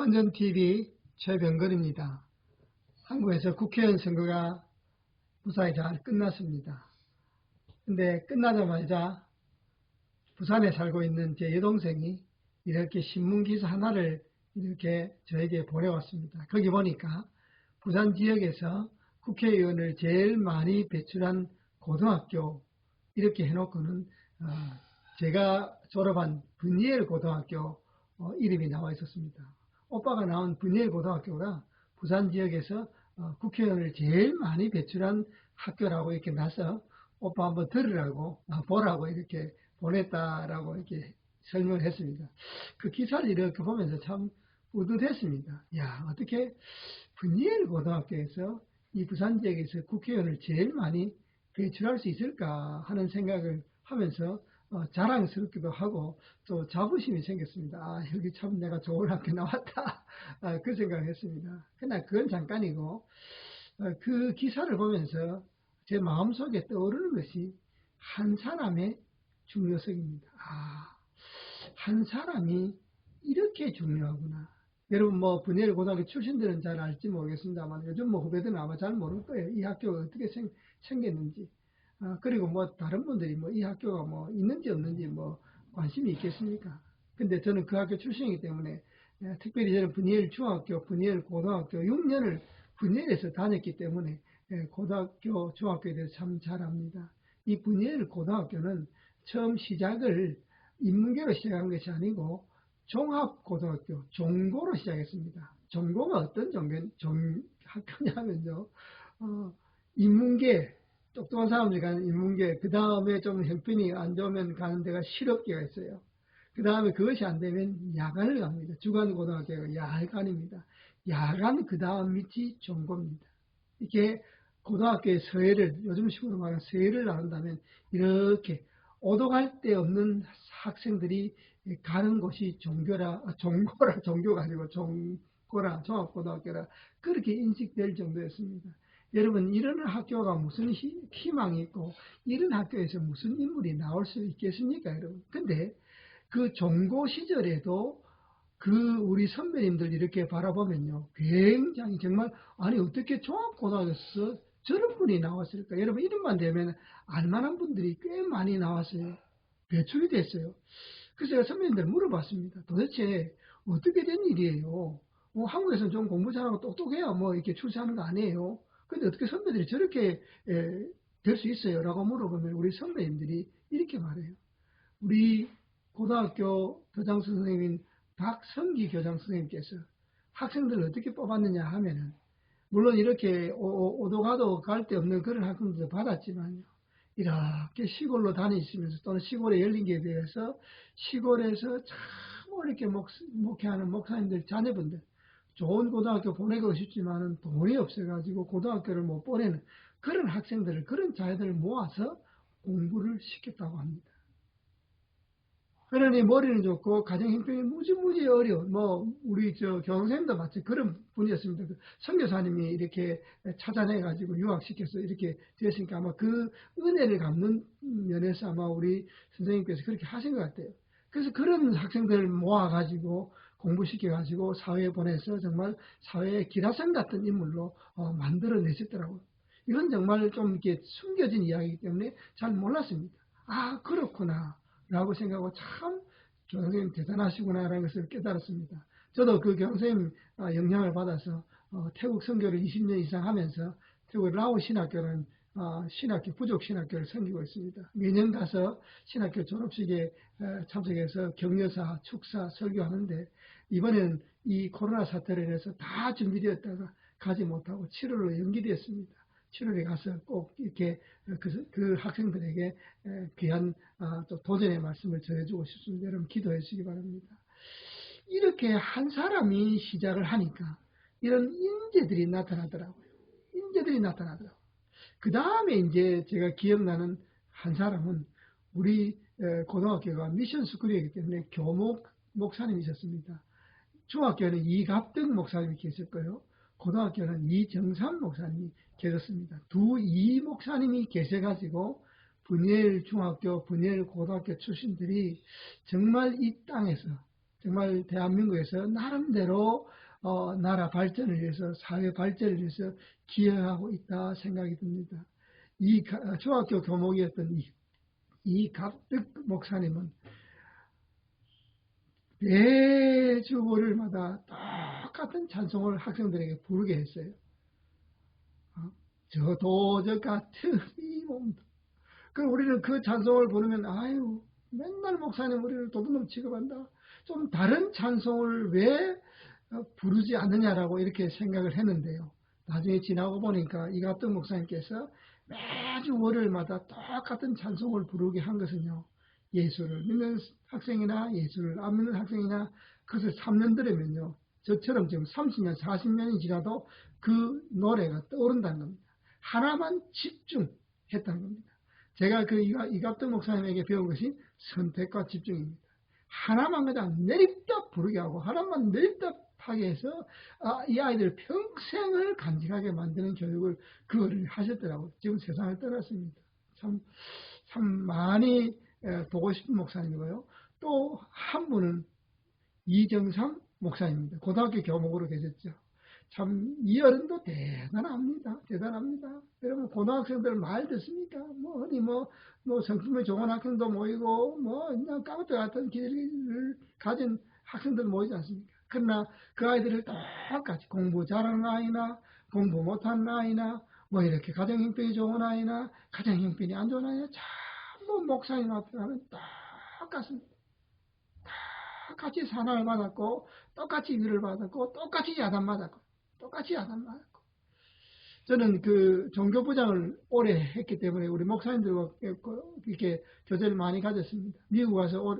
원전TV 최병건입니다. 한국에서 국회의원 선거가 무사히 잘 끝났습니다. 근데 끝나자마자 부산에 살고 있는 제 여동생이 이렇게 신문기사 하나를 이렇게 저에게 보내왔습니다. 거기 보니까 부산 지역에서 국회의원을 제일 많이 배출한 고등학교 이렇게 해놓고는 제가 졸업한 분이엘 고등학교 이름이 나와 있었습니다. 오빠가 나온 분이엘 고등학교가 부산 지역에서 국회의원을 제일 많이 배출한 학교라고 이렇게 나서 오빠 한번 들으라고 보라고 이렇게 보냈다라고 이렇게 설명을 했습니다. 그 기사를 이렇게 보면서 참 뿌듯했습니다. 야, 어떻게 분이엘 고등학교에서 이 부산 지역에서 국회의원을 제일 많이 배출할 수 있을까 하는 생각을 하면서 자랑스럽기도 하고 또 자부심이 생겼습니다. 아, 여기 참 내가 좋은 학교 나왔다. 그 생각을 했습니다. 그러나 그건 잠깐이고 그 기사를 보면서 제 마음속에 떠오르는 것이 한 사람의 중요성입니다. 한 사람이 이렇게 중요하구나. 여러분 분이엘 고등학교 출신들은 잘 알지 모르겠습니다만 요즘 후배들은 아마 잘 모를 거예요. 이 학교가 어떻게 생겼는지. 그리고 다른 분들이 이 학교가 있는지 없는지 관심이 있겠습니까? 근데 저는 그 학교 출신이기 때문에 특별히 저는 분이엘 중학교, 분이엘 고등학교 6년을 분이엘에서 다녔기 때문에 고등학교, 중학교에 대해서 참 잘 압니다. 이 분이엘 고등학교는 처음 시작을 인문계로 시작한 것이 아니고 종합고등학교, 종고로 시작했습니다. 종고가 어떤 학교냐면요, 인문계, 똑똑한 사람들이 가는 인문계, 그 다음에 좀 형편이 안 좋으면 가는 데가 실업계가 있어요. 그 다음에 그것이 안 되면 야간을 갑니다. 주간고등학교가 야간입니다. 야간 그 다음 밑이 종고입니다. 이렇게 고등학교의 서예를, 요즘 식으로 말하면 서예를 나눈다면 이렇게 오도갈 데 없는 학생들이 가는 곳이 종교가 아니고 종고라, 종합고등학교라 그렇게 인식될 정도였습니다. 여러분, 이런 학교가 무슨 희망이 있고 이런 학교에서 무슨 인물이 나올 수 있겠습니까, 여러분? 근데 그 종고 시절에도 우리 선배님들 이렇게 바라보면요, 굉장히 정말 아니 어떻게 종합고등학교에서 저런 분이 나왔을까? 여러분, 이름만 되면 알만한 분들이 꽤 많이 나왔어요. 배출이 됐어요. 그래서 제가 선배님들 물어봤습니다. 도대체 어떻게 된 일이에요? 한국에서는 좀 공부 잘하고 똑똑해야 이렇게 출세하는 거 아니에요? 근데 어떻게 선배들이 저렇게 될 수 있어요? 라고 물어보면 우리 선배님들이 이렇게 말해요. 우리 고등학교 교장 선생님인 박성기 교장 선생님께서 학생들을 어떻게 뽑았느냐 하면은, 물론 이렇게 오도가도 갈 데 없는 그런 학생들도 받았지만요, 이렇게 시골로 다니시면서 또는 시골에 열린 게 비해서 시골에서 참 이렇게 목회하는 목사님들 자녀분들, 좋은 고등학교 보내고 싶지만은 돈이 없어가지고 고등학교를 못 보내는 그런 학생들을, 그런 자녀들을 모아서 공부를 시켰다고 합니다. 그러니 머리는 좋고 가정 형편이 무지무지 어려운 우리 교장선생님도 마치 그런 분이었습니다. 선교사님이 이렇게 찾아내가지고 유학시켜서 이렇게 되었으니까 아마 그 은혜를 갚는 면에서 아마 우리 선생님께서 그렇게 하신 것 같아요. 그래서 그런 학생들을 모아가지고 공부시켜가지고 사회에 보내서 정말 사회의 기라성 같은 인물로 만들어내셨더라고요. 이건 정말 좀 이렇게 숨겨진 이야기이기 때문에 잘 몰랐습니다. 아, 그렇구나 라고 생각하고 참 교장선생님 대단하시구나라는 것을 깨달았습니다. 저도 그 교장선생님 영향을 받아서 태국 선교를 20년 이상 하면서 태국 라오 신학교는 부족 신학교를 섬기고 있습니다. 매년 가서 신학교 졸업식에 참석해서 격려사, 축사, 설교하는데 이번에는 이 코로나 사태로 인해서 다 준비되었다가 가지 못하고 7월로 연기되었습니다. 7월에 가서 꼭 이렇게 그 학생들에게 귀한 또 도전의 말씀을 전해주고 싶습니다. 여러분 기도해 주시기 바랍니다. 이렇게 한 사람이 시작을 하니까 이런 인재들이 나타나더라고요. 그 다음에 이제 제가 기억나는 한 사람은 우리 고등학교가 미션 스쿨이었기 때문에 교목 목사님이셨습니다. 중학교는 이갑등 목사님이 계셨고요. 고등학교는 이정삼 목사님이 계셨습니다. 두 이 목사님이 계셔가지고 분이엘 중학교, 분이엘 고등학교 출신들이 정말 이 땅에서 정말 대한민국에서 나름대로 나라 발전을 위해서, 사회 발전을 위해서 기여하고 있다 생각이 듭니다. 이 중학교 교목이었던 이갑득 목사님은 매주 월요일마다 똑같은 찬송을 학생들에게 부르게 했어요. 저 도적 같은 이 몸도. 그럼 우리는 그 찬송을 부르면 아유 맨날 목사님 우리를 도둑놈 취급한다. 좀 다른 찬송을 왜 부르지 않느냐라고 이렇게 생각을 했는데요. 나중에 지나고 보니까 이갑득 목사님께서 매주 월요일마다 똑같은 찬송을 부르게 한 것은요. 예수를 믿는 학생이나 예수를 안 믿는 학생이나 그것을 3년 들으면요. 저처럼 지금 30년, 40년이 지나도 그 노래가 떠오른다는 겁니다. 하나만 집중했다는 겁니다. 제가 그 이갑득 목사님에게 배운 것이 선택과 집중입니다. 하나만 그냥 내립다 부르게 하고 하나만 내립다 하게 해서 이 아이들 평생을 간직하게 만드는 교육을 그거를 하셨더라고요. 지금 세상을 떠났습니다. 참 많이 보고 싶은 목사님이고요. 또 한 분은 이정삼 목사님입니다. 고등학교 교목으로 계셨죠. 참 이 어른도 대단합니다. 대단합니다. 여러분 고등학생들 말 듣습니까? 뭐 성품이 좋은 학생도 모이고 그냥 까부터 같은 기질을 가진 학생들 모이지 않습니까? 그러나 그 아이들을 똑같이 공부 잘하는 아이나 공부 못하는 아이나 이렇게 가정 형편이 좋은 아이나 가정 형편이 안 좋은 아이나 전부 목사님 앞에 가면 똑같습니다. 똑같이 사랑을 받았고 똑같이 위를 받았고 똑같이 야단맞았고 저는 그 종교부장을 오래 했기 때문에 우리 목사님들과 이렇게 교제를 많이 가졌습니다. 미국 와서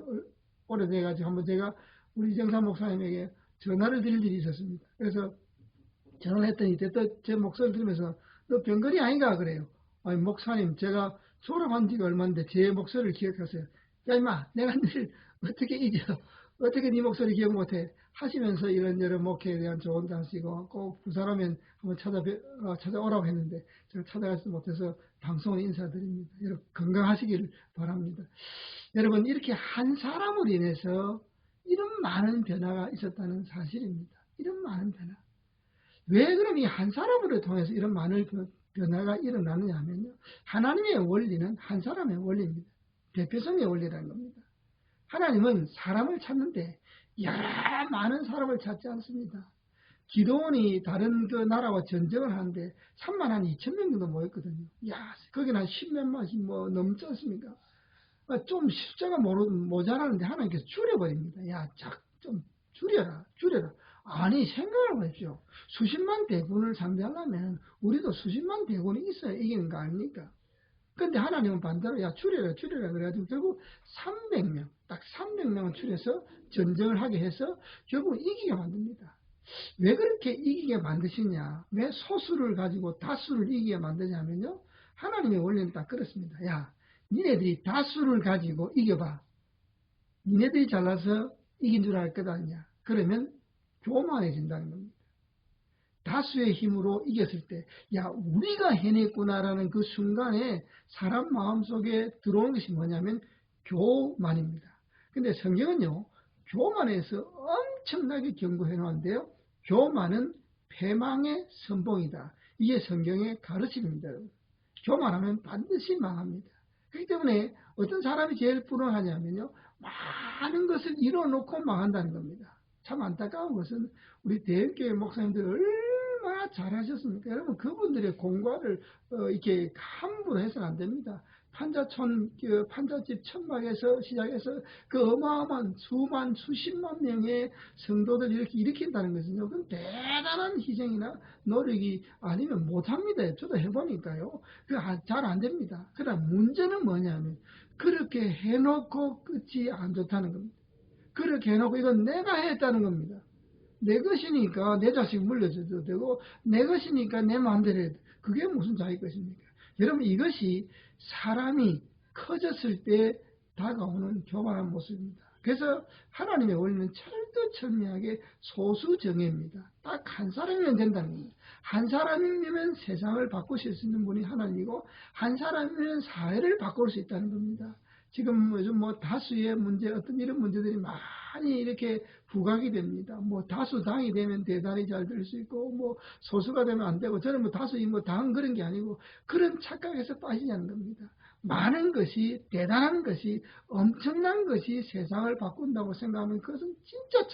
오래돼가지고 한번 제가 우리 이정삼 목사님에게 전화를 드릴 일이 있었습니다. 그래서 전화를 했더니 제 목소리를 들으면서 너 병거리 아닌가 그래요. 아니 목사님 제가 졸업한 지가 얼마인데 제 목소리를 기억하세요. 야 임마 내가 너를 어떻게 잊어. 어떻게 네 목소리 기억 못해. 하시면서 이런저런 목회에 대한 조언도 하시고 꼭 부산하면 한번 찾아오라고 했는데 제가 찾아가지 못해서 방송에 인사드립니다. 여러분 건강하시길 바랍니다. 여러분 이렇게 한 사람으로 인해서 이런 많은 변화가 있었다는 사실입니다. 이런 많은 변화. 왜 그럼 이 한 사람으로 통해서 이런 많은 변화가 일어나느냐 하면요. 하나님의 원리는 한 사람의 원리입니다. 대표성의 원리라는 겁니다. 하나님은 사람을 찾는데 여러 많은 사람을 찾지 않습니다. 기도원이 다른 그 나라와 전쟁을 하는데 3만 한 2천 명 정도 모였거든요. 거기는 한 10몇만씩 넘지 않습니까? 좀 숫자가 모자라는데 하나님께서 줄여버립니다. 좀 줄여라. 아니 생각을 해보십시오. 수십만 대군을 상대하려면 우리도 수십만 대군이 있어야 이기는 거 아닙니까? 근데 하나님은 반대로 줄여라 그래가지고 결국 300명 딱 300명을 줄여서 전쟁을 하게 해서 결국 이기게 만듭니다. 왜 그렇게 이기게 만드시냐, 왜 소수를 가지고 다수를 이기게 만드냐면요, 하나님의 원리는 딱 그렇습니다. 니네들이 다수를 가지고 이겨봐. 니네들이 잘나서 이긴 줄 알 것 아니냐. 그러면 교만해진다는 겁니다. 다수의 힘으로 이겼을 때 우리가 해냈구나라는 그 순간에 사람 마음속에 들어오는 것이 뭐냐면 교만입니다. 근데 성경은요 교만에서 엄청나게 경고해 놓았는데요, 교만은 패망의 선봉이다. 이게 성경의 가르침입니다. 교만하면 반드시 망합니다. 그렇기 때문에 어떤 사람이 제일 불행하냐면요, 많은 것을 이뤄놓고 망한다는 겁니다. 참 안타까운 것은 우리 대형교회 목사님들 얼마나 잘하셨습니까? 여러분 그분들의 공과를 이렇게 함부로 해서는 안 됩니다. 판자집 천막에서 시작해서 그 어마어마한 수십만 명의 성도들 이렇게 일으킨다는 것은요, 그건 대단한 희생이나 노력이 아니면 못합니다. 저도 해보니까요, 잘 안 됩니다. 그러나 문제는 뭐냐면 그렇게 해놓고 끝이 안 좋다는 겁니다. 그렇게 해놓고 이건 내가 했다는 겁니다. 내 것이니까 내 자식 물려줘도 되고 내 것이니까 내 마음대로 해도 되고, 그게 무슨 자기 것입니까? 여러분 이것이 사람이 커졌을 때 다가오는 교만한 모습입니다. 그래서 하나님의 원리는 철두철미하게 소수정예입니다. 딱 한 사람이면 된다는 겁니다. 한 사람이면 세상을 바꾸실 수 있는 분이 하나님이고 한 사람이면 사회를 바꿀 수 있다는 겁니다. 지금 요즘 뭐 다수의 문제, 어떤 이런 문제들이 많이 이렇게 부각이 됩니다. 뭐 다수당이 되면 대단히 잘 될 수 있고, 뭐 소수가 되면 안 되고, 저는 뭐 다수이 뭐 당 그런 게 아니고, 그런 착각에서 빠지냐는 겁니다. 많은 것이, 대단한 것이, 엄청난 것이 세상을 바꾼다고 생각하면 그것은 진짜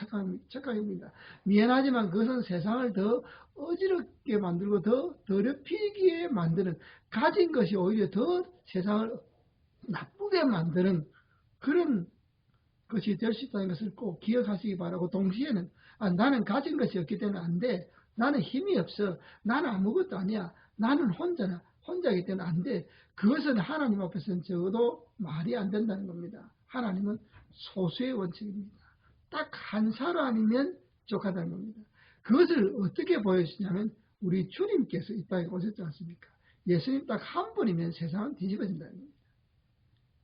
착각입니다. 미안하지만 그것은 세상을 더 어지럽게 만들고 더 더럽히게 만드는, 가진 것이 오히려 더 세상을 나쁘게 만드는 그런 것이 될 수 있다는 것을 꼭 기억하시기 바라고, 동시에는 나는 가진 것이 없기 때문에 안 돼. 나는 힘이 없어. 나는 아무것도 아니야. 나는 혼자이기 때문에 안 돼. 그것은 하나님 앞에서는 적어도 말이 안 된다는 겁니다. 하나님은 소수의 원칙입니다. 딱 한 사람이면 족하다는 겁니다. 그것을 어떻게 보여주냐면 우리 주님께서 이 땅에 오셨지 않습니까? 예수님 딱 한 분이면 세상은 뒤집어진다는 겁니다.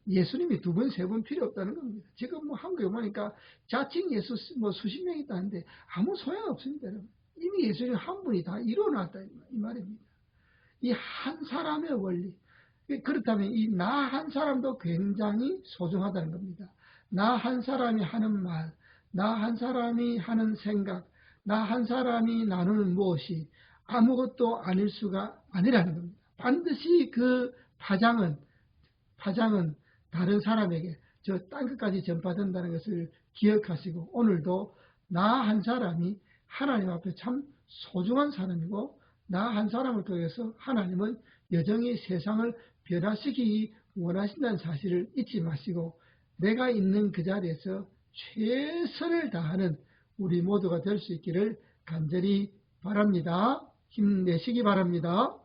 예수님이 두 번, 세 번 필요 없다는 겁니다. 지금 뭐 한국에 보니까 자칭 예수 뭐 수십 명 있다는데 아무 소용 없습니다. 여러분. 이미 예수님 한 분이 다 이뤄놨다 이 말입니다. 이 한 사람의 원리. 그렇다면 이 나 한 사람도 굉장히 소중하다는 겁니다. 나 한 사람이 하는 말, 나 한 사람이 하는 생각, 나 한 사람이 나누는 무엇이 아무것도 아닐 수가 아니라는 겁니다. 반드시 그 파장은 다른 사람에게 저 땅끝까지 전파된다는 것을 기억하시고, 오늘도 나 한 사람이 하나님 앞에 참 소중한 사람이고, 나 한 사람을 통해서 하나님은 여전히 세상을 변화시키기 원하신다는 사실을 잊지 마시고, 내가 있는 그 자리에서 최선을 다하는 우리 모두가 될 수 있기를 간절히 바랍니다. 힘내시기 바랍니다.